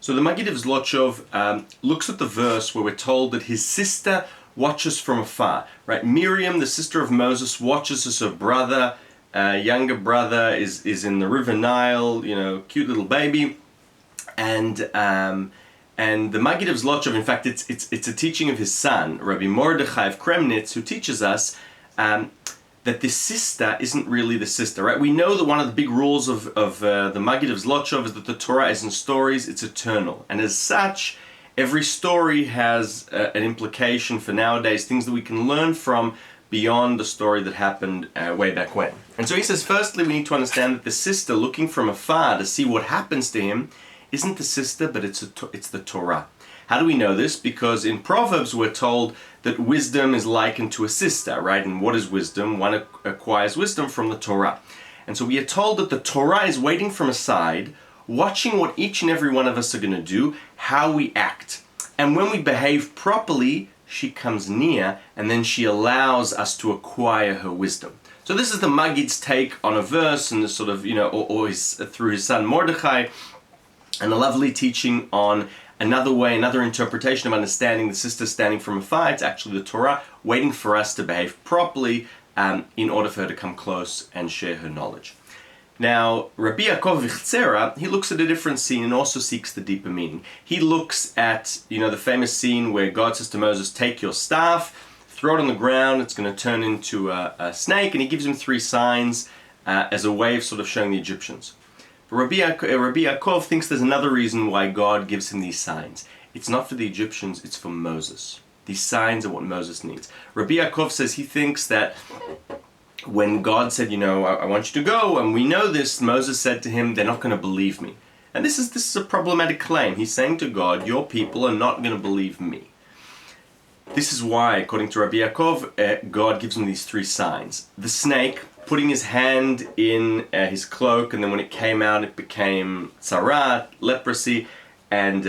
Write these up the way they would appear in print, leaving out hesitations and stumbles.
So the Maggid of Zlotchov looks at the verse where we're told that his sister watches from afar. Right? Miriam, the sister of Moses, watches as her brother, younger brother, is in the River Nile. Cute little baby, and the Maggid of Zlotchov. In fact, it's a teaching of his son, Rabbi Mordechai of Kremnitz, who teaches us that this sister isn't really the sister, right? We know that one of the big rules of the Maggid of Zlotchov is that the Torah isn't stories, it's eternal. And as such, every story has an implication for nowadays, things that we can learn from beyond the story that happened way back when. And so he says, firstly, we need to understand that the sister looking from afar to see what happens to him isn't the sister, but it's the Torah. How do we know this? Because in Proverbs we're told that wisdom is likened to a sister, right? And what is wisdom? One acquires wisdom from the Torah. And so we are told that the Torah is waiting from aside, watching what each and every one of us are going to do, how we act. And when we behave properly, she comes near, and then she allows us to acquire her wisdom. So this is the Maggid's take on a verse, and the sort of, through his son Mordechai, and a lovely teaching on another way, another interpretation of understanding the sister standing from afar. It's actually the Torah waiting for us to behave properly in order for her to come close and share her knowledge. Now, Rabbi Yaakov Abuhatzierah, he looks at a different scene and also seeks the deeper meaning. He looks at, the famous scene where God says to Moses, take your staff, throw it on the ground, it's going to turn into a snake, and he gives him 3 signs as a way of sort of showing the Egyptians. But Rabbi Yaakov thinks there's another reason why God gives him these signs. It's not for the Egyptians, it's for Moses. These signs are what Moses needs. Rabbi Yaakov says he thinks that when God said, I want you to go, and we know this, Moses said to him, they're not going to believe me. And this is a problematic claim. He's saying to God, your people are not going to believe me. This is why, according to Rabbi Yaakov, God gives him these 3 signs. The snake, putting his hand in his cloak, and then when it came out, it became tzara, leprosy, and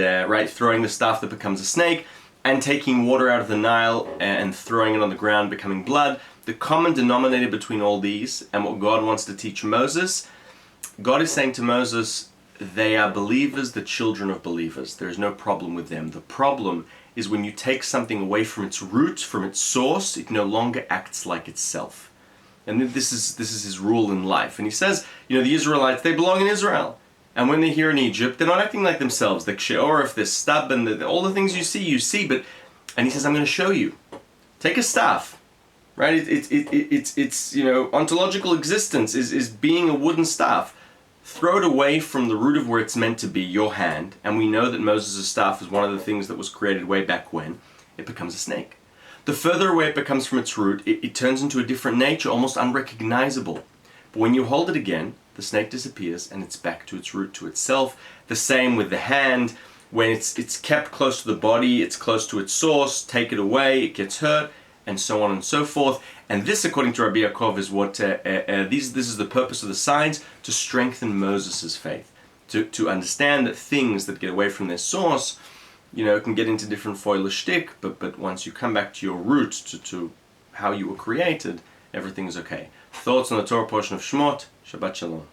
throwing the staff that becomes a snake, and taking water out of the Nile and throwing it on the ground, becoming blood. The common denominator between all these and what God wants to teach Moses, God is saying to Moses, they are believers, the children of believers. There is no problem with them. The problem is when you take something away from its root, from its source, it no longer acts like itself. And this is his rule in life. And he says, the Israelites, they belong in Israel. And when they're here in Egypt, they're not acting like themselves. They're ksheorif, they're stubborn, all the things you see. And he says, I'm going to show you. Take a staff, right? It's ontological existence is being a wooden staff. Throw it away from the root of where it's meant to be, your hand. And we know that Moses' staff is one of the things that was created way back when. It becomes a snake. The further away it becomes from its root, it turns into a different nature, almost unrecognizable. But when you hold it again, the snake disappears and it's back to its root, to itself. The same with the hand. When it's kept close to the body, it's close to its source, take it away, it gets hurt, and so on and so forth. And this, according to Rabbi Yaakov, is what this is the purpose of the signs, to strengthen Moses' faith. To understand that things that get away from their source, can get into different foilish shtick, but once you come back to your root, to how you were created, everything is okay. Thoughts on the Torah portion of Shmot? Shabbat Shalom.